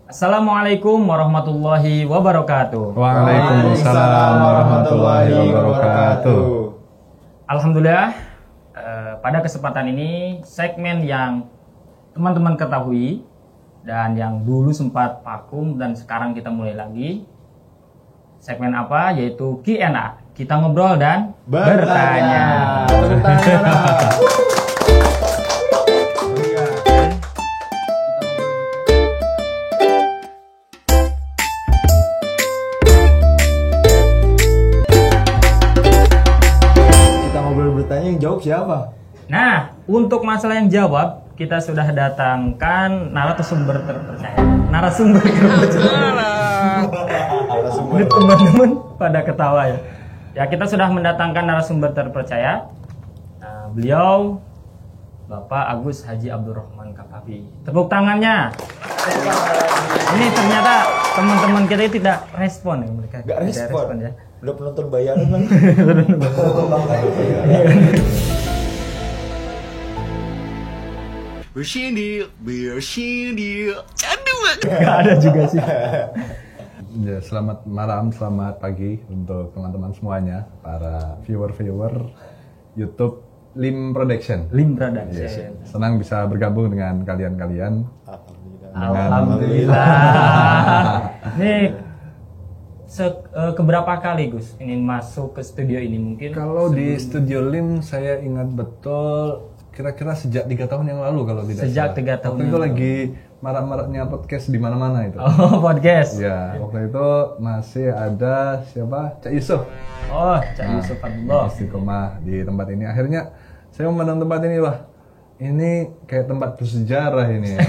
Assalamualaikum warahmatullahi wabarakatuh. Waalaikumsalam warahmatullahi wabarakatuh. Alhamdulillah, pada kesempatan ini segmen yang teman-teman ketahui dan yang dulu sempat vakum dan sekarang kita mulai lagi. Segmen apa? Yaitu Q&A. Kita ngobrol dan bertanya. Bertanya yang jawab siapa? Nah, untuk masalah yang jawab, kita sudah datangkan narasumber terpercaya. Narasumber terpercaya. Ini teman-teman pada ketawa ya. Ya, kita sudah mendatangkan narasumber terpercaya. Nah, beliau Bapak Agus Haji Abdurrahman Kapabi. Tepuk tangannya. Ini ternyata teman-teman kita tidak respon ya mereka. Gak respon ya. Udah penonton bayaran kan? Bersini, aduh. Gak ada juga sih. Ya, selamat malam, selamat pagi untuk teman-teman semuanya, para viewer YouTube Lim Production. Ya, senang bisa bergabung dengan kalian-kalian. Alhamdulillah. Nih, keberapa kali Gus ini masuk ke studio ini mungkin? Kalau di studio Lim saya ingat betul kira-kira sejak 3 tahun yang lalu kalau tidak sejak salah. 3 tahun waktu itu lagi marak-maraknya podcast di mana-mana itu. Oh, podcast. Ya, waktu itu masih ada siapa? Cak Yusuf. Oh, Cak Yusuf Abdullah. Istiqomah di tempat ini. Akhirnya saya memandang tempat ini, wah, ini kayak tempat bersejarah ini.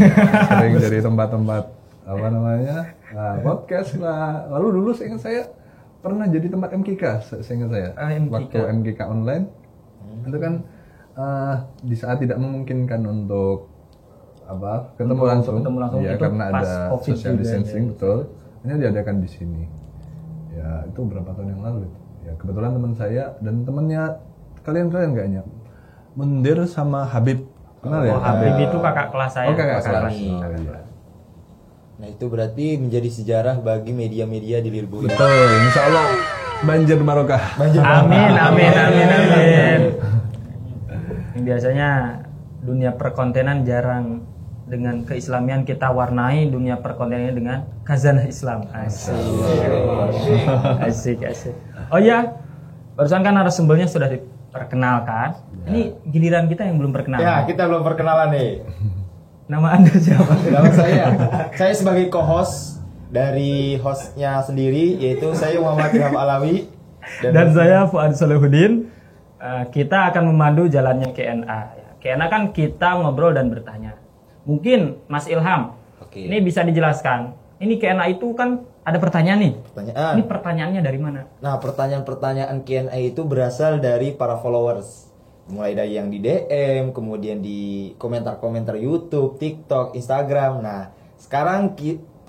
Sering dari tempat-tempat apa namanya? Podcast lah. Lalu dulu saya pernah jadi tempat MKK, seingat saya. MKK. Waktu MKK online itu kan di saat tidak memungkinkan untuk ketemu langsung ya, karena ada social distancing, betul. Ini diadakan di sini. Ya, itu berapa tahun yang lalu itu. Ya, kebetulan teman saya dan temannya kalian kayaknya Mundir sama Habib. Kenal ya? Habib itu kakak kelas saya. Oh, kakak kelas. Iya. Nah, itu berarti menjadi sejarah bagi media-media di Lirboyo. Betul, insya Allah banjir barokah. Amin. Biasanya dunia perkontenan jarang dengan keislamian kita warnai dunia perkontenan dengan khazanah Islam. Asik. Oh ya, barusan kan narasumbernya sudah diperkenalkan. Ini giliran kita yang belum perkenalan. Ya, kita belum perkenalan nih. Nama Anda siapa? Nama saya sebagai co-host dari hostnya sendiri, yaitu saya Muhammad Ilham Alawi dan saya Fuad Salahuddin. Kita akan memandu jalannya Q&A. Q&A kan kita ngobrol dan bertanya. Mungkin Mas Ilham, ini bisa dijelaskan. Ini Q&A itu kan ada pertanyaan nih. Ini pertanyaannya dari mana? Nah, pertanyaan Q&A itu berasal dari para followers. Mulai dari yang di DM, kemudian di komentar-komentar YouTube, TikTok, Instagram. Nah, sekarang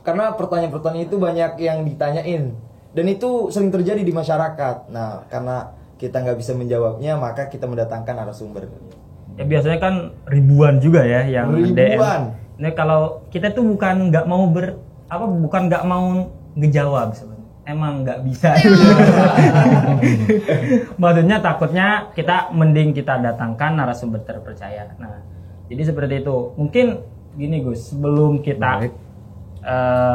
karena pertanyaan-pertanyaan itu banyak yang ditanyain dan itu sering terjadi di masyarakat. Nah, karena kita nggak bisa menjawabnya, maka kita mendatangkan narasumber. Ya biasanya kan ribuan juga ya yang ribuan. DM. Nah, kalau kita tuh bukan nggak mau ngejawab sebenarnya. Emang nggak bisa. Maksudnya takutnya mending kita datangkan narasumber terpercaya. Nah, jadi seperti itu. Mungkin gini Gus, sebelum kita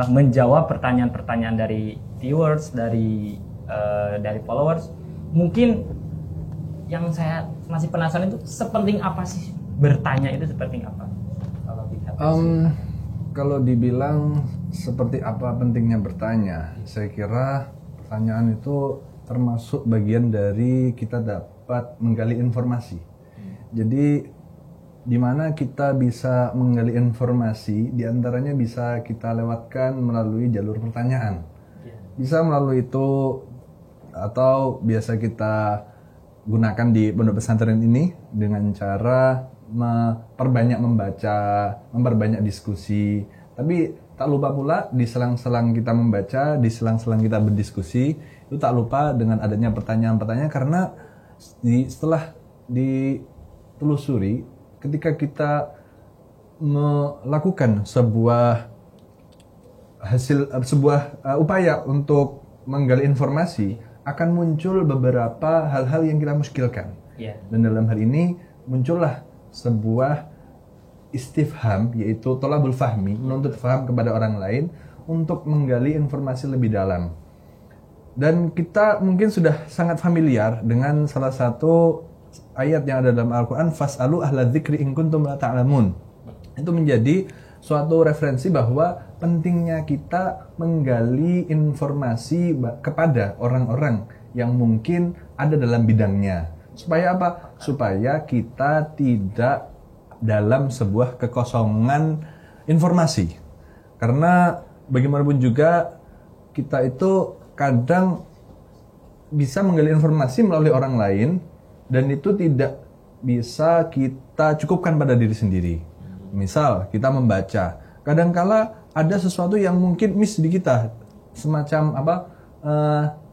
menjawab pertanyaan-pertanyaan dari viewers, dari followers, mungkin yang saya masih penasaran itu sepenting apa sih bertanya itu sepenting apa? Kalau dibilang seperti apa pentingnya bertanya, saya kira pertanyaan itu termasuk bagian dari kita dapat menggali informasi. Jadi di mana kita bisa menggali informasi, diantaranya bisa kita lewatkan melalui jalur pertanyaan. Bisa melalui itu atau biasa kita gunakan di pondok pesantren ini dengan cara memperbanyak membaca, memperbanyak diskusi. Tapi tak lupa pula di selang-selang kita membaca, di selang-selang kita berdiskusi, itu tak lupa dengan adanya pertanyaan-pertanyaan karena setelah ditelusuri, ketika kita melakukan sebuah hasil sebuah upaya untuk menggali informasi akan muncul beberapa hal-hal yang kita muskilkan. Iya. Dan dalam hal ini muncullah sebuah istifham, yaitu tolabul fahmi, menuntut faham kepada orang lain untuk menggali informasi lebih dalam. Dan kita mungkin sudah sangat familiar dengan salah satu ayat yang ada dalam Al-Quran, fas'alu ahla dzikri in kuntum la ta'lamun. Itu menjadi suatu referensi bahwa pentingnya kita menggali informasi kepada orang-orang yang mungkin ada dalam bidangnya. Supaya apa? Supaya kita tidak dalam sebuah kekosongan informasi. Karena bagaimanapun juga kita itu kadang bisa menggali informasi melalui orang lain dan itu tidak bisa kita cukupkan pada diri sendiri. Misal kita membaca, kadangkala ada sesuatu yang mungkin miss di kita, semacam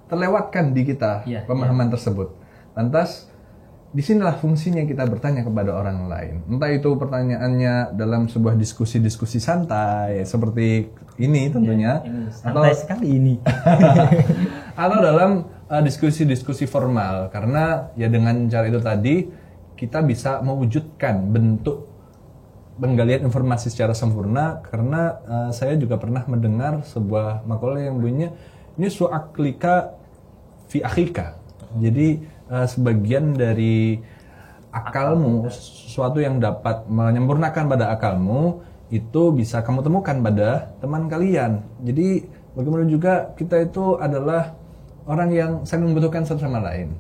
terlewatkan di kita pemahaman tersebut. Lantas disinilah fungsinya kita bertanya kepada orang lain. Entah itu pertanyaannya dalam sebuah diskusi-diskusi santai seperti ini tentunya, santai sekali ini. Atau dalam diskusi-diskusi formal, karena ya dengan cara itu tadi kita bisa mewujudkan bentuk penggalian informasi secara sempurna. Karena saya juga pernah mendengar sebuah makalah yang bunyinya ini su'aklika fi akhika. Jadi sebagian dari akalmu, sesuatu yang dapat menyempurnakan pada akalmu itu bisa kamu temukan pada teman kalian. Jadi bagaimana juga kita itu adalah orang yang saling membutuhkan satu sama lain,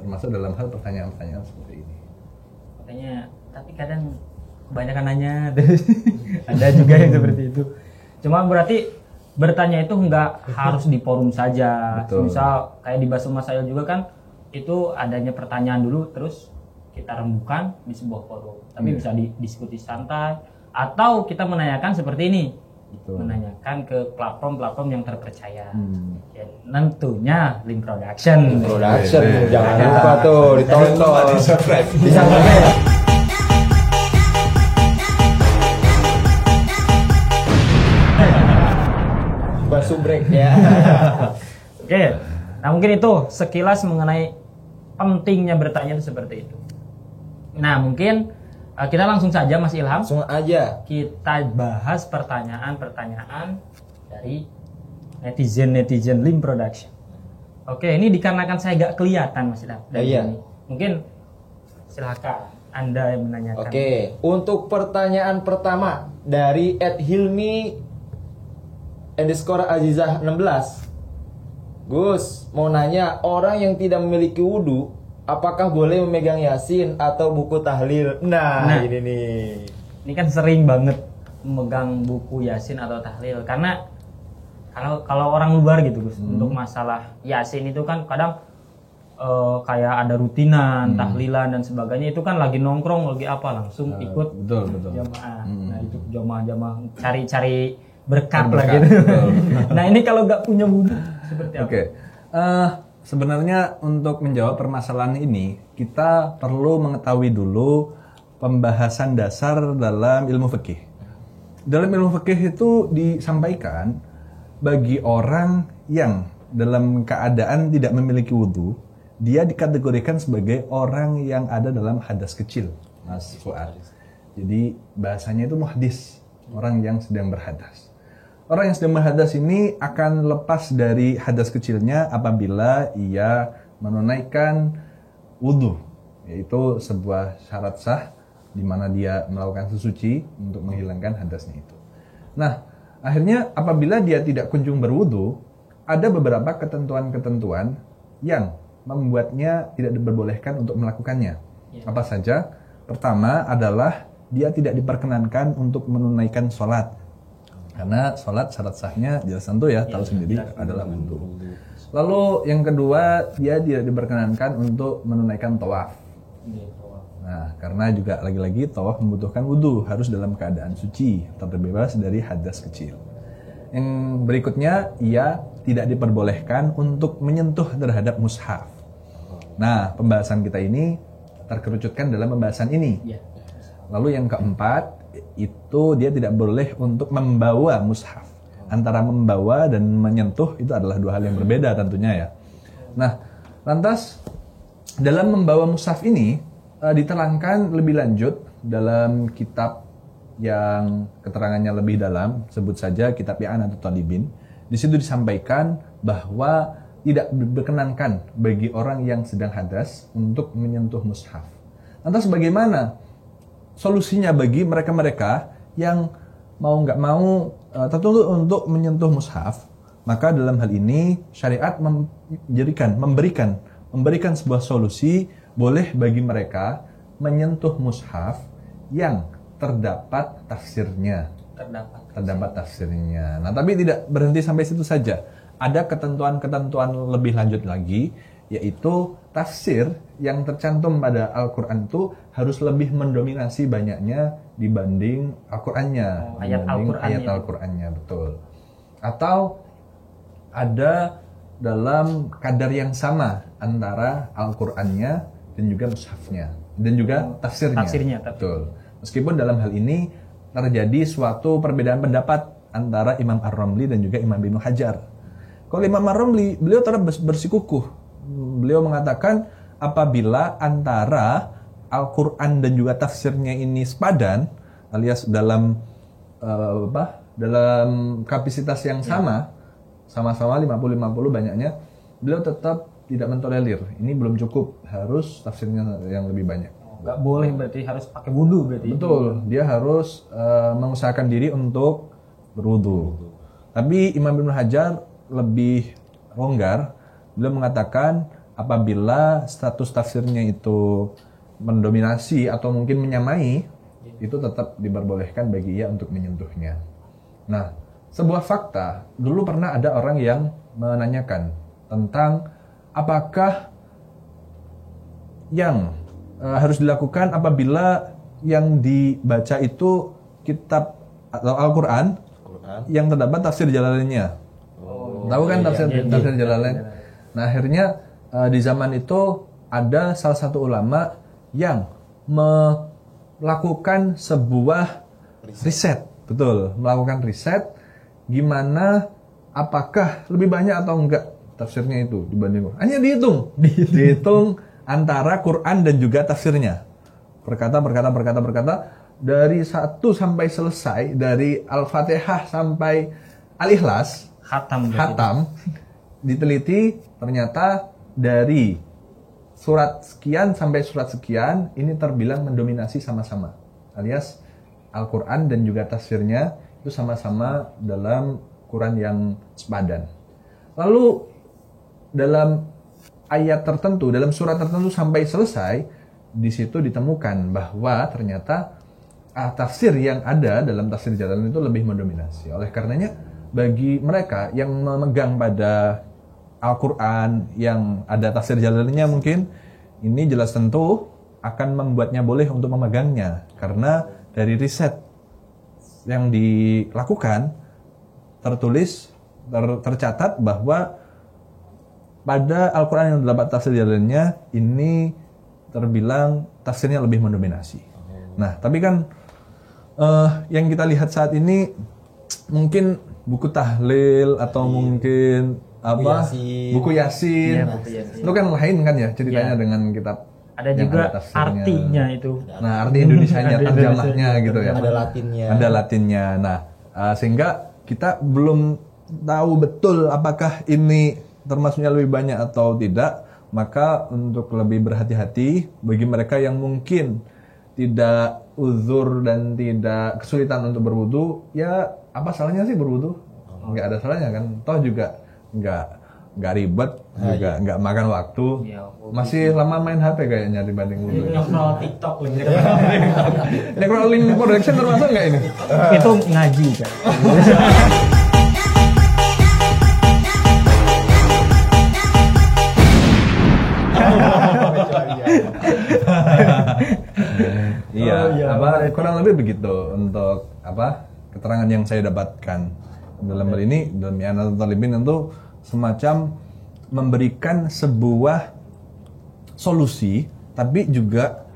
termasuk dalam hal pertanyaan-pertanyaan seperti ini. Makanya, tapi kadang kebanyakan nanya, ada juga yang seperti itu. Cuma berarti bertanya itu nggak harus di forum saja. Betul. Misal kayak di Basuma saya juga kan, itu adanya pertanyaan dulu, terus kita rembukan di sebuah forum. Tapi bisa diskusi santai, atau kita menanyakan seperti ini. Betul. Menanyakan ke platform-platform yang terpercaya. Ya, tentunya Link Production. Production, jangan lupa tuh ditonton, Di-subscribe. bisa komen. Basubrek ya. Oke, nah mungkin itu sekilas mengenai pentingnya bertanya itu seperti itu. Nah mungkin kita langsung saja Mas Ilham, Langsung aja. kita bahas pertanyaan-pertanyaan dari netizen Lim Production. Oke, ini dikarenakan saya gak kelihatan Mas Ilham dari Iya. sini. Mungkin silakan Anda yang menanyakan. Oke, untuk pertanyaan pertama dari @hilmi_azizah 16. Gus, mau nanya, orang yang tidak memiliki wudu, apakah boleh memegang Yasin atau buku tahlil? Nah, ini nih. Ini kan sering banget memegang buku Yasin atau tahlil, karena kalau orang luar gitu Gus, untuk masalah Yasin itu kan kadang kayak ada rutinan, tahlilan dan sebagainya, itu kan lagi nongkrong, lagi apa, langsung ikut Betul. jamaah. Nah itu jamaah cari berkat lah Berkat, gitu. betul. Nah ini kalau nggak punya wudu seperti apa? Oke. Sebenarnya untuk menjawab permasalahan ini kita perlu mengetahui dulu pembahasan dasar dalam ilmu fikih. Dalam ilmu fikih itu disampaikan bagi orang yang dalam keadaan tidak memiliki wudu, dia dikategorikan sebagai orang yang ada dalam hadas kecil, Mas Fuad. Jadi bahasanya itu muhdis, orang yang sedang berhadas. Orang yang sedang berhadas ini akan lepas dari hadas kecilnya apabila ia menunaikan wudu, yaitu sebuah syarat sah di mana dia melakukan sesuci untuk menghilangkan hadasnya itu. Nah, akhirnya apabila dia tidak kunjung berwudu, ada beberapa ketentuan-ketentuan yang membuatnya tidak diperbolehkan untuk melakukannya. Apa saja? Pertama adalah dia tidak diperkenankan untuk menunaikan sholat. Karena sholat syarat sahnya jelas tentu ya, tahu sendiri adalah wudu. Lalu yang kedua, dia tidak diperkenankan untuk menunaikan tawaf. Nah, karena juga lagi-lagi tawaf membutuhkan wudu, harus dalam keadaan suci, terbebas dari hadas kecil. Yang berikutnya, ia tidak diperbolehkan untuk menyentuh terhadap mushaf. Nah, pembahasan kita ini terkerucutkan dalam pembahasan ini. Lalu yang keempat, itu dia tidak boleh untuk membawa mushaf. Antara membawa dan menyentuh itu adalah dua hal yang berbeda tentunya ya. Nah, lantas dalam membawa mushaf ini diterangkan lebih lanjut dalam kitab yang keterangannya lebih dalam, sebut saja kitab I'anatul Talibin. Di situ disampaikan bahwa tidak diperkenankan bagi orang yang sedang hadas untuk menyentuh mushaf. Lantas bagaimana solusinya bagi mereka-mereka yang mau nggak mau tertuntut untuk menyentuh mushaf? Maka dalam hal ini syariat memberikan sebuah solusi, boleh bagi mereka menyentuh mushaf yang terdapat tafsirnya. Terdapat tafsirnya. Nah, tapi tidak berhenti sampai situ saja. Ada ketentuan-ketentuan lebih lanjut lagi, yaitu tafsir yang tercantum pada Al-Quran itu harus lebih mendominasi banyaknya dibanding Al-Qurannya. Ayat Al-Qurannya, betul. Atau ada dalam kadar yang sama antara Al-Qurannya dan juga mushafnya. Dan juga tafsirnya. Betul. Meskipun dalam hal ini terjadi suatu perbedaan pendapat antara Imam Ar-Ramli dan juga Imam Ibnu Hajar. Kalau Imam Ar-Ramli, beliau tetap bersikukuh. Beliau mengatakan apabila antara Al-Quran dan juga tafsirnya ini sepadan, alias dalam dalam kapasitas yang sama-sama 50-50 banyaknya, beliau tetap tidak mentolerir. Ini belum cukup, harus tafsirnya yang lebih banyak. Nggak boleh berarti harus pakai wudu berarti. Betul, dia harus mengusahakan diri untuk berwudu. Tapi Imam Ibnu Hajar lebih longgar. Beliau mengatakan apabila status tafsirnya itu mendominasi atau mungkin menyamai, itu tetap diperbolehkan bagi ia untuk menyentuhnya. Nah, sebuah fakta, dulu pernah ada orang yang menanyakan tentang apakah yang harus dilakukan apabila yang dibaca itu kitab atau Al-Quran yang terdapat tafsir Jalalainnya. Tahu kan tafsir Jalalain? Nah, akhirnya di zaman itu ada salah satu ulama yang melakukan sebuah riset. Betul, melakukan riset gimana apakah lebih banyak atau enggak tafsirnya itu dibanding Quran. Hanya dihitung antara Quran dan juga tafsirnya. Berkata dari 1 sampai selesai, dari Al-Fatihah sampai Al-Ikhlas, khatam diteliti, ternyata dari surat sekian sampai surat sekian ini terbilang mendominasi sama-sama, alias Al-Quran dan juga tafsirnya itu sama-sama dalam Quran yang sepadan. Lalu dalam ayat tertentu, dalam surat tertentu sampai selesai, di situ ditemukan bahwa ternyata tafsir yang ada dalam tafsir Jalalain itu lebih mendominasi. Oleh karenanya bagi mereka yang memegang pada Al-Quran yang ada tafsir Jalalainnya, mungkin ini jelas tentu akan membuatnya boleh untuk memegangnya, karena dari riset yang dilakukan tertulis tercatat bahwa pada Al-Quran yang terdapat tafsir Jalalainnya ini terbilang tafsirnya lebih mendominasi. Nah, tapi kan yang kita lihat saat ini mungkin buku tahlil atau mungkin buku Yasin. Itu kan lain kan ya ceritanya dengan kitab. Ada juga artinya itu. Nah, arti Indonesianya, terjemahnya gitu ya. Ada Latinnya. Nah, sehingga kita belum tahu betul apakah ini termasuknya lebih banyak atau tidak. Maka untuk lebih berhati-hati bagi mereka yang mungkin tidak uzur dan tidak kesulitan untuk berwudu, ya apa salahnya sih berwudu? Nggak ada salahnya kan. Toh juga nggak ribet, juga nggak makan waktu. Masih lama main HP kayaknya dibanding wudu. Nyokrol TikTok lagi. Nyokrol link production termasuk nggak ini? Itu ngaji kan. Iya, kurang lebih begitu untuk keterangan yang saya dapatkan dalam hal ini. Dalam I'anatul Talibin tentu semacam memberikan sebuah solusi, tapi juga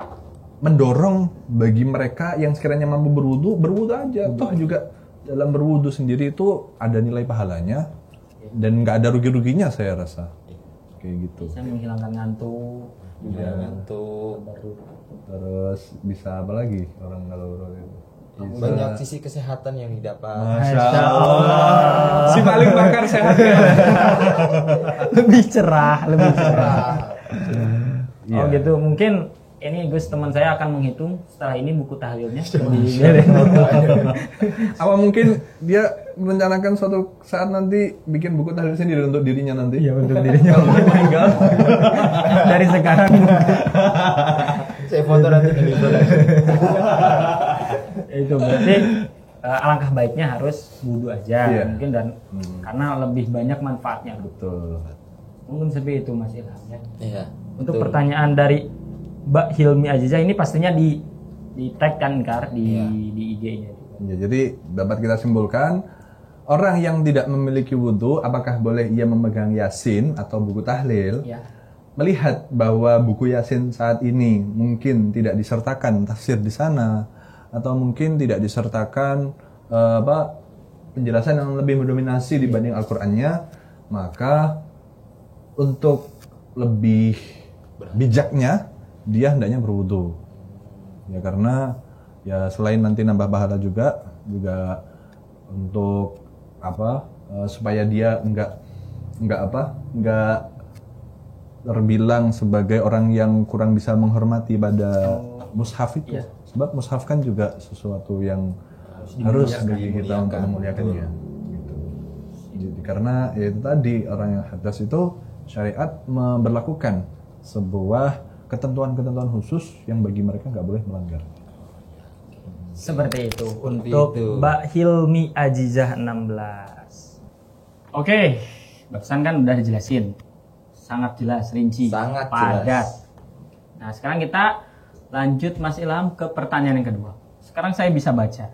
mendorong bagi mereka yang sekiranya mampu berwudu aja. Toh juga dalam berwudu sendiri itu ada nilai pahalanya dan nggak ada rugi-ruginya saya rasa. Kayak gitu. Bisa menghilangkan ngantuk. Ngantuk. Terus bisa apa lagi orang kalau itu? Banyak sisi kesehatan yang didapat. Masya Allah. Si paling bakar sehat ya. Lebih cerah. Iya. Oh gitu, mungkin ini Gus teman saya akan menghitung setelah ini buku tahlilnya. Apa mungkin dia merencanakan suatu saat nanti bikin buku tahlil sendiri untuk dirinya nanti? Iya, untuk dirinya meninggal. Dari sekarang. Saya foto nanti di Itu berarti alangkah baiknya harus wudu aja Iya. mungkin dan karena lebih banyak manfaatnya. Betul. Mungkin seperti itu Mas Ilham ya. Iya. Untuk betul. pertanyaan dari Mbak Hilmi Azizah ini pastinya di tag kan Kar di IG-nya. Ya, jadi dapat kita simpulkan orang yang tidak memiliki wudhu apakah boleh ia memegang Yasin atau buku tahlil? Ya. Melihat bahwa buku Yasin saat ini mungkin tidak disertakan tafsir di sana atau mungkin tidak disertakan penjelasan yang lebih mendominasi dibanding Al-Qur'annya, maka untuk lebih bijaknya dia hendaknya berwudu. Ya karena ya selain nanti nambah pahala juga untuk supaya dia enggak terbilang sebagai orang yang kurang bisa menghormati pada mushaf itu. Sebab mushaf kan juga sesuatu yang harus bagi kita untuk memuliakannya. Gitu. Jadi karena ya itu tadi orang yang hadas itu syariat memberlakukan sebuah ketentuan-ketentuan khusus yang bagi mereka nggak boleh melanggar. Seperti itu untuk Mbak Hilmi Azizah 16. Oke, barusan kan udah dijelasin. Sangat jelas, rinci, Sangat padat. jelas. Nah, sekarang kita lanjut Mas Ilham ke pertanyaan yang kedua. Sekarang saya bisa baca.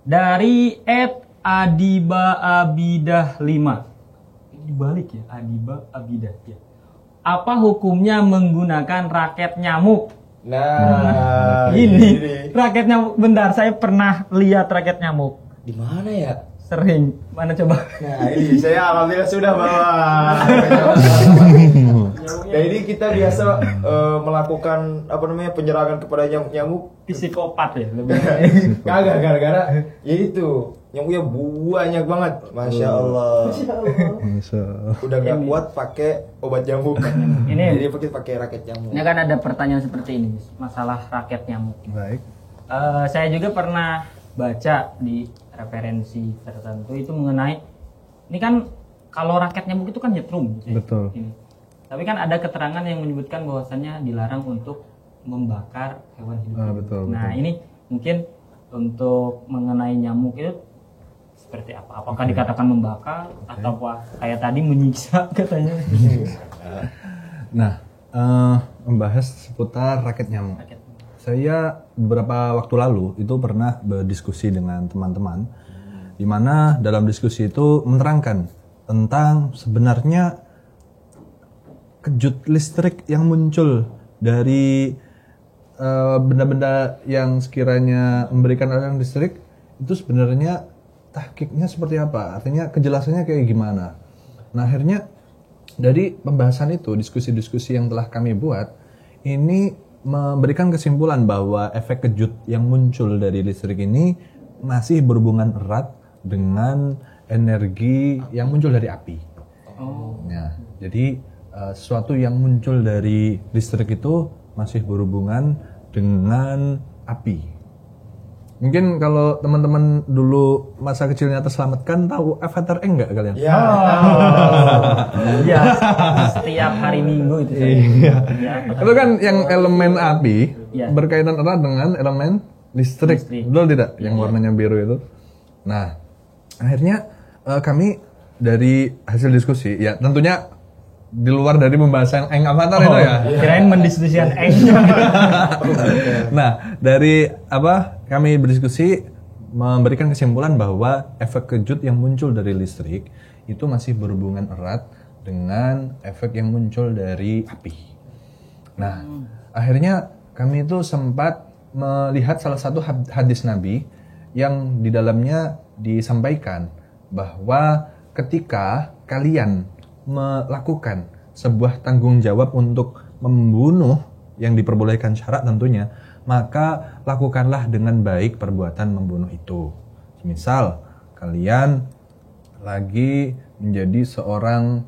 Dari @adiba_abidah 5. Dibalik ya, Adiba Abidah ya. Apa hukumnya menggunakan raket nyamuk? Nah, Ini raket nyamuk. Bentar, saya pernah lihat raket nyamuk. di mana ya? Sering. Mana coba? Nah, ini saya alhamdulillah sudah bawa. Nah, ini kita biasa melakukan penyerangan kepada nyamuk-nyamuk. Psikopat ya lebih. Kagak gara-gara ya itu nyamuknya banyak banget, masya Allah. Udah nggak kuat pakai obat nyamuk. Ini- jadi pakai raket nyamuk. Ini kan ada pertanyaan seperti ini, masalah raket nyamuk. Baik. Saya juga pernah baca di referensi tertentu itu mengenai ini kan kalau raket nyamuk itu kan nyetrum. Betul. Ini. Tapi kan ada keterangan yang menyebutkan bahwasannya dilarang untuk membakar hewan hidup. Betul. Nah ini mungkin untuk mengenai nyamuk itu seperti apa? Apakah dikatakan membakar atau apa? Kayak tadi menyiksa katanya. Nah, membahas seputar raket nyamuk. Raket. Saya beberapa waktu lalu itu pernah berdiskusi dengan teman-teman, di mana dalam diskusi itu menerangkan tentang sebenarnya kejut listrik yang muncul dari benda-benda yang sekiranya memberikan aliran listrik itu sebenarnya tahqiqnya seperti apa? Artinya kejelasannya kayak gimana? Nah akhirnya dari pembahasan itu, diskusi-diskusi yang telah kami buat, ini memberikan kesimpulan bahwa efek kejut yang muncul dari listrik ini masih berhubungan erat dengan energi yang muncul dari api. Nah, jadi sesuatu yang muncul dari listrik itu masih berhubungan dengan api. Mungkin kalau teman-teman dulu masa kecilnya terselamatkan, tahu Avatar enggak kalian? Ya. Iya, setiap hari Minggu itu saya. Iya. Ya, Itu kan yang elemen api Iya. berkaitan erat dengan elemen listrik. Listrik. Betul tidak? Yang warnanya biru itu. Nah, akhirnya kami dari hasil diskusi, ya tentunya di luar dari pembahasan Eng Avatar itu ya. Kirain mendiskusikan eng. Nah, dari kami berdiskusi memberikan kesimpulan bahwa efek kejut yang muncul dari listrik itu masih berhubungan erat dengan efek yang muncul dari api. Nah, akhirnya kami itu sempat melihat salah satu hadis Nabi yang di dalamnya disampaikan bahwa ketika kalian melakukan sebuah tanggung jawab untuk membunuh yang diperbolehkan syarak tentunya, maka lakukanlah dengan baik perbuatan membunuh itu. Misal kalian lagi menjadi seorang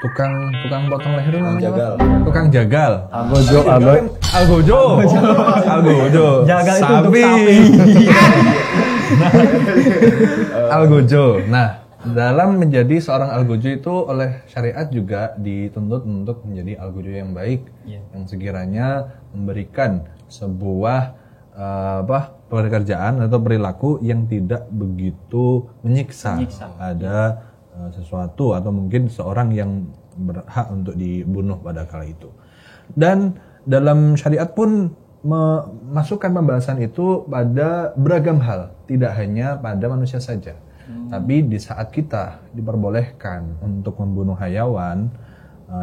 tukang potong leher namanya apa? Tukang jagal. Algojo. Jagal itu untuk Sapi. sapi. Algojo. Nah, dalam menjadi seorang algojo itu oleh syariat juga dituntut untuk menjadi algojo yang baik, yang sekiranya memberikan sebuah pekerjaan atau perilaku yang tidak begitu menyiksa. Ada sesuatu atau mungkin seorang yang berhak untuk dibunuh pada kala itu. Dan dalam syariat pun memasukkan pembahasan itu pada beragam hal, tidak hanya pada manusia saja. Tapi di saat kita diperbolehkan untuk membunuh hayawan,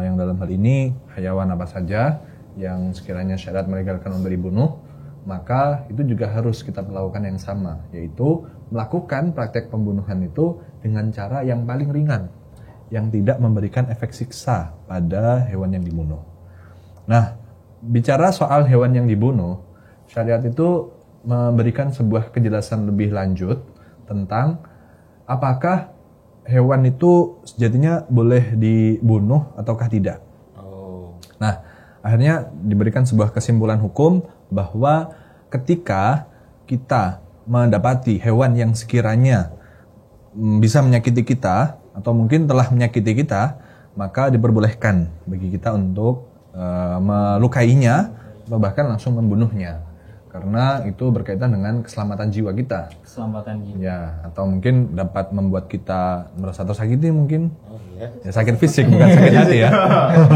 yang dalam hal ini hayawan apa saja yang sekiranya syariat melegalkan untuk dibunuh, maka itu juga harus kita melakukan yang sama, yaitu melakukan praktek pembunuhan itu dengan cara yang paling ringan, yang tidak memberikan efek siksa pada hewan yang dibunuh. Nah, bicara soal hewan yang dibunuh, syariat itu memberikan sebuah kejelasan lebih lanjut tentang apakah hewan itu sejatinya boleh dibunuh ataukah tidak. Nah, akhirnya diberikan sebuah kesimpulan hukum bahwa ketika kita mendapati hewan yang sekiranya bisa menyakiti kita atau mungkin telah menyakiti kita, maka diperbolehkan bagi kita untuk melukainya atau bahkan langsung membunuhnya, karena itu berkaitan dengan keselamatan jiwa kita. Keselamatan jiwa. Ya, atau mungkin dapat membuat kita merasa tersakiti mungkin. Ya, sakit fisik bukan sakit hati ya.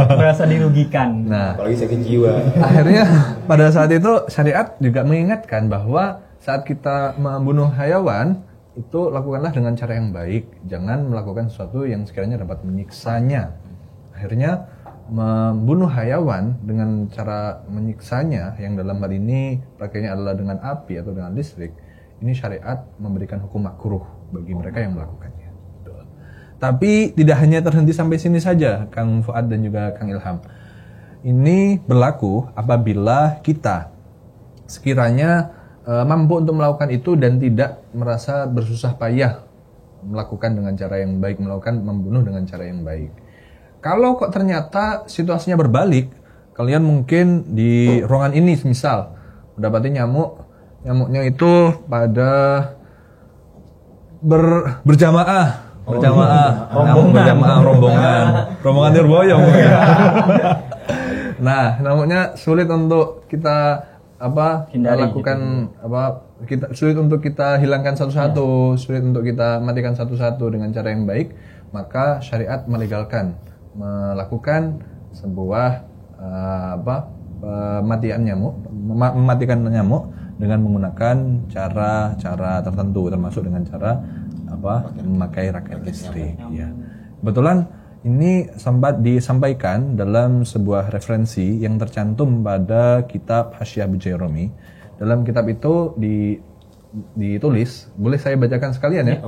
Merasa dirugikan. Nah, apalagi sakit jiwa. Akhirnya pada saat itu syariat juga mengingatkan bahwa saat kita membunuh hayawan itu lakukanlah dengan cara yang baik, jangan melakukan sesuatu yang sekiranya dapat menyiksanya. Akhirnya membunuh hayawan dengan cara menyiksanya, yang dalam hal ini pakainya adalah dengan api atau dengan listrik, ini syariat memberikan hukum makruh bagi mereka yang melakukannya. Tapi tidak hanya terhenti sampai sini saja, Kang Fuad dan juga Kang Ilham. Ini berlaku apabila kita sekiranya mampu untuk melakukan itu dan tidak merasa bersusah payah melakukan dengan cara yang baik, melakukan membunuh dengan cara yang baik. Kalau kok ternyata situasinya berbalik, kalian mungkin di ruangan ini misal mendapati nyamuknya itu pada berjamaah, rombongan Nirboyo mungkin. Nah, nyamuknya sulit untuk kita hindari, lakukan gitu. Sulit untuk kita hilangkan satu-satu, sulit untuk kita matikan satu-satu dengan cara yang baik, maka syariat melegalkan melakukan sebuah mematikan nyamuk dengan menggunakan cara tertentu, termasuk dengan cara memakai raket listrik. Ya. Kebetulan ini sempat disampaikan dalam sebuah referensi yang tercantum pada kitab Hasyiah Bujairumi. Dalam kitab itu ditulis, boleh saya bacakan sekalian ya?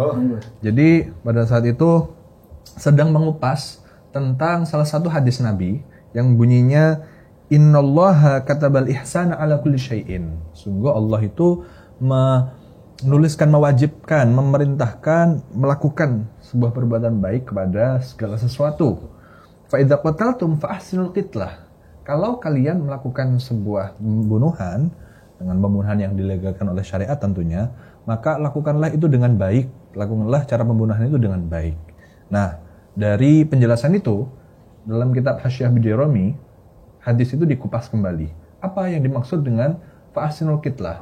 Jadi pada saat itu sedang mengupas tentang salah satu hadis Nabi yang bunyinya innallaha katabal ihsana ala kulli syai'in. Sungguh Allah itu menuliskan, mewajibkan, memerintahkan melakukan sebuah perbuatan baik kepada segala sesuatu. Fa idza qataltum fa ahsinul qitlah. Kalau kalian melakukan sebuah pembunuhan dengan pembunuhan yang dilegalkan oleh syariat tentunya, maka lakukanlah itu dengan baik. Lakukanlah cara pembunuhan itu dengan baik. Nah, dari penjelasan itu dalam kitab Hasyiah Bujairumi, hadis itu dikupas kembali. Apa yang dimaksud dengan fa ahsinul qitlah?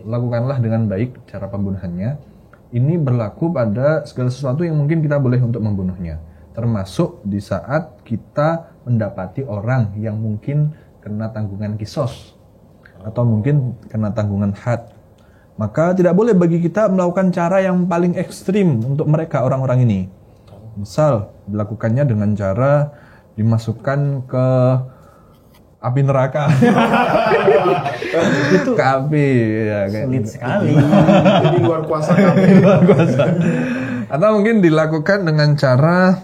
Lakukanlah dengan baik cara pembunuhannya. Ini berlaku pada segala sesuatu yang mungkin kita boleh untuk membunuhnya, termasuk di saat kita mendapati orang yang mungkin kena tanggungan kisos atau mungkin kena tanggungan had. Maka tidak boleh bagi kita melakukan cara yang paling ekstrim untuk mereka, orang-orang ini. Misal dilakukannya dengan cara dimasukkan ke api neraka. Itu Ke api ya kayak sulit sekali. Itu di luar kuasa kami. luar biasa. Atau mungkin dilakukan dengan cara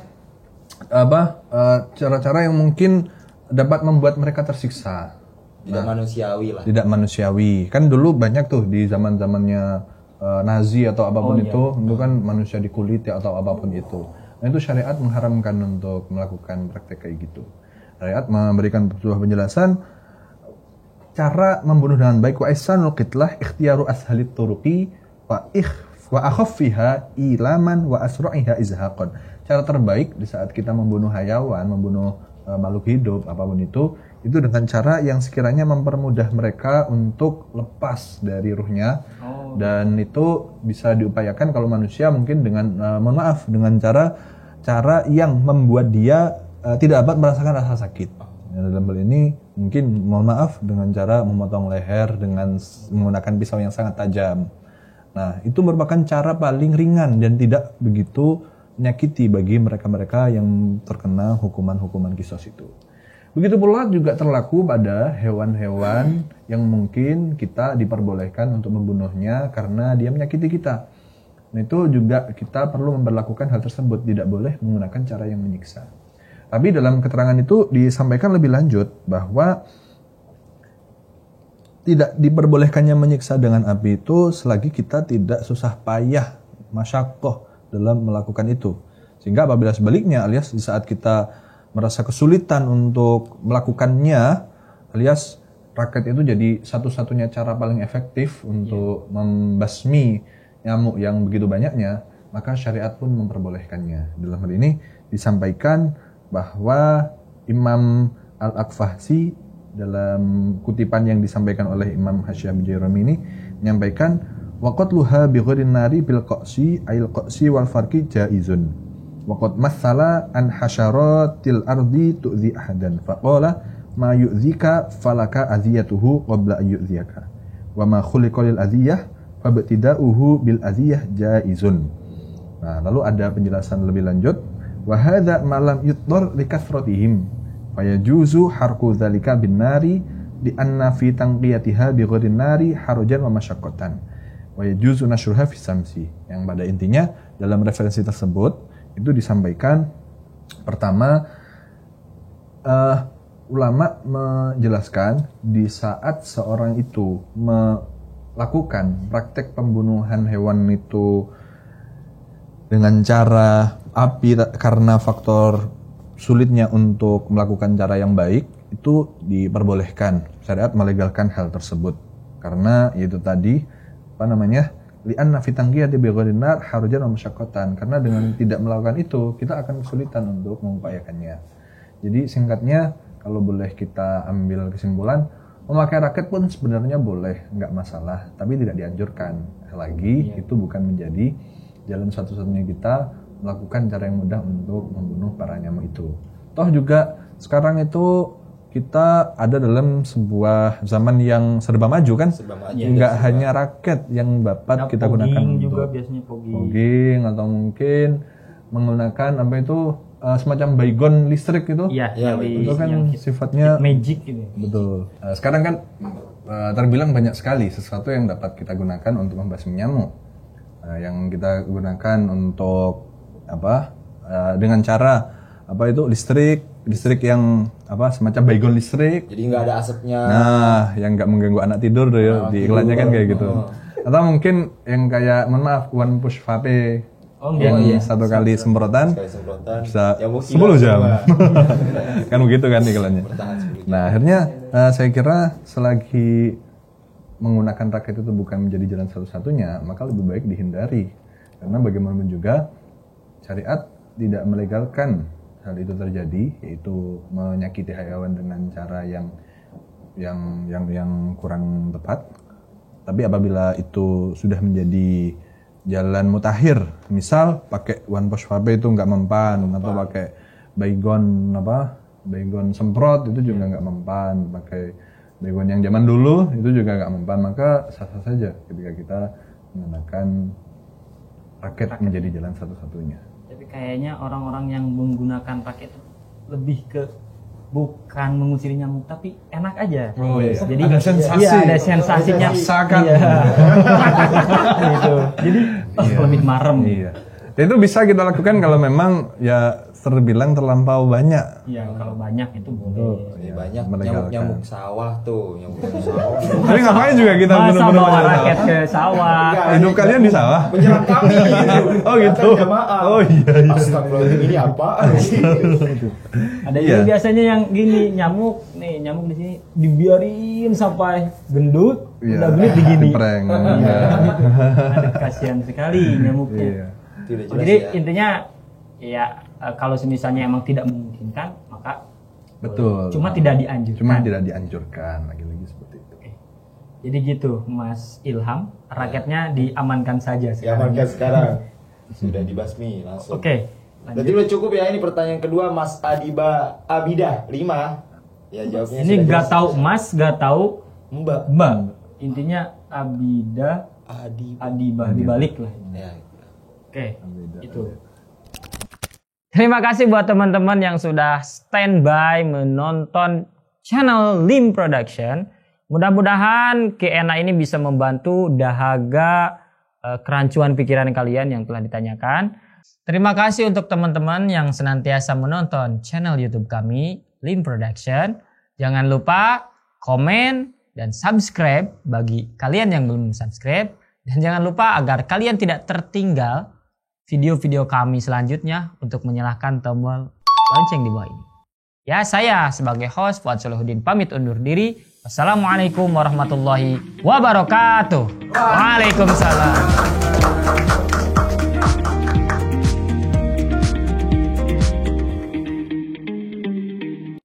cara-cara yang mungkin dapat membuat mereka tersiksa. Tidak manusiawi lah. Tidak manusiawi. Kan dulu banyak tuh di zaman-zamannya Nazi atau apapun itu kan manusia dikuliti atau apapun itu. Nah itu syariat mengharamkan untuk melakukan praktek kayak gitu. Syariat memberikan sebuah penjelasan cara membunuh dengan baik. Wa ihsanul qitlah ikhtiyaru ashalit turuqi wa akhaffiha ilaman wa asra'iha izhaqan. Cara terbaik di saat kita membunuh hayawan, membunuh makhluk hidup apapun itu dengan cara yang sekiranya mempermudah mereka untuk lepas dari ruhnya. Dan itu bisa diupayakan kalau manusia mungkin dengan dengan cara yang membuat dia tidak dapat merasakan rasa sakit. Dalam hal ini mungkin dengan cara memotong leher dengan menggunakan pisau yang sangat tajam. Nah, itu merupakan cara paling ringan dan tidak begitu menyakiti bagi mereka-mereka yang terkena hukuman-hukuman kisos itu. Begitu pula juga terlaku pada hewan-hewan yang mungkin kita diperbolehkan untuk membunuhnya karena dia menyakiti kita. Nah, itu juga kita perlu memperlakukan hal tersebut, tidak boleh menggunakan cara yang menyiksa. Tapi dalam keterangan itu disampaikan lebih lanjut bahwa tidak diperbolehkannya menyiksa dengan api itu selagi kita tidak susah payah, masyaqqah dalam melakukan itu. Sehingga apabila sebaliknya alias di saat kita merasa kesulitan untuk melakukannya alias raket itu jadi satu-satunya cara paling efektif untuk membasmi nyamuk yang begitu banyaknya, maka syariat pun memperbolehkannya. Dalam hal ini disampaikan bahwa Imam Al-Aqfahsi dalam kutipan yang disampaikan oleh Imam Hasyam Jairami ini menyampaikan waqatluha bi ghairin nari bil qasi ail qasi wal farqi jaizun waqad masala an hasyaratil ardi tu'zi ahadan faqala ma yu'zika falaka aziyatuhu qabla an yu'ziyaka wa ma khuliqa lil aziyah fabtida'uhu bil aziyah jaizun. Nah, lalu ada penjelasan lebih lanjut wa hadza ma lam yutdar li kathratihim fayajuzu harqu dzalika bin nari di anna fi tanqiyatiha bi ghairin nari harajan wa masyaqqatan wa yajuzu nashruha fi samsi. Yang pada intinya dalam referensi tersebut itu disampaikan pertama ulama menjelaskan di saat seorang itu melakukan praktek pembunuhan hewan itu dengan cara api karena faktor sulitnya untuk melakukan cara yang baik, itu diperbolehkan. Syariat melegalkan hal tersebut karena itu tadi li'anna fi tanqiyati bi ghairin nar harajan wa masyaqqatan, karena dengan tidak melakukan itu kita akan kesulitan untuk mengupayakannya. Jadi singkatnya kalau boleh kita ambil kesimpulan, memakai raket pun sebenarnya boleh, nggak masalah, tapi tidak dianjurkan. Lagi itu bukan menjadi jalan satu-satunya kita melakukan cara yang mudah untuk membunuh para nyamuk itu. Toh juga sekarang itu kita ada dalam sebuah zaman yang serba maju kan, nggak hanya raket yang dapat kita gunakan juga untuk biasanya fogging atau mungkin menggunakan semacam baygon listrik itu. Itu kan sifatnya magic gitu. Betul. Sekarang kan terbilang banyak sekali sesuatu yang dapat kita gunakan untuk membasmi nyamuk. Yang kita gunakan untuk dengan cara listrik yang semacam baygon listrik. Jadi nggak ada asapnya. Nah, yang nggak mengganggu anak tidur tuh ya, di iklannya kan kayak gitu. Atau mungkin yang kayak one push vape. Satu kali semprotan bisa 10 jam. Kan begitu kan iklannya. Nah, akhirnya saya kira selagi menggunakan raket itu bukan menjadi jalan satu-satunya, maka lebih baik dihindari. Karena bagaimanapun juga syariat tidak melegalkan hal itu terjadi, yaitu menyakiti hayawan dengan cara yang kurang tepat. Tapi apabila itu sudah menjadi jalan mutakhir, misal pakai one push vape itu nggak mempan, atau pakai baygon semprot itu juga nggak mempan, pakai baygon yang zaman dulu itu juga nggak mempan, maka sah-sah saja ketika kita menggunakan raket menjadi jalan satu-satunya. Tapi kayaknya orang-orang yang menggunakan raket lebih ke bukan mengusir nyamuk tapi enak aja. Oh iya. Jadi ada sensasi. Iya, ada sensasinya. Rasakan. Iya. Gitu. Jadi lebih marem. Iya. Itu bisa kita lakukan kalau memang ya terbilang terlampau banyak. Iya, kalau banyak itu boleh. Ini banyak Menegakkan. nyamuk sawah tuh, nyamuk sawah. Tapi ngapain juga kita Masa benar-benar bawa menyerang raket sawah? ke sawah? Enggak, Hidup kalian di sawah? Menyerang kami gitu. Oh gitu. Datang jamaah. Oh iya. Astagfirullahaladzim, ini apaan sih? Ada Iya. juga biasanya yang gini, nyamuk di sini dibiarin sampai gendut, Iya. udah gendut digini. Prank. Iya. Aduh, kasihan sekali nyamuknya. Iya. Tidak jelas Jadi ya. intinya ya kalau misalnya emang tidak memungkinkan maka Betul. cuma tidak dianjurkan. Cuma tidak dianjurkan lagi-lagi seperti itu. Jadi gitu Mas Ilham, raketnya diamankan saja Ya sekarang. market sekarang sudah dibasmi langsung. Oke. Berarti udah cukup ya ini pertanyaan kedua Mas Abidah 5. Ya jawabnya Ini sudah nggak jelas. tahu Mas, nggak tahu Mbak Mbak. Intinya Abida Adibah dibalik lah. Ya. Oke, itu. Terima kasih buat teman-teman yang sudah standby menonton channel Lim Production. Mudah-mudahan Q&A ini bisa membantu dahaga kerancuan pikiran kalian yang telah ditanyakan. Terima kasih untuk teman-teman yang senantiasa menonton channel YouTube kami, Lim Production. Jangan lupa komen dan subscribe bagi kalian yang belum subscribe. Dan jangan lupa agar kalian tidak tertinggal video-video kami selanjutnya untuk menyalakan tombol lonceng di bawah ini. Ya, saya sebagai host Fuad Solahuddin pamit undur diri. Wassalamualaikum warahmatullahi wabarakatuh. Waalaikumsalam.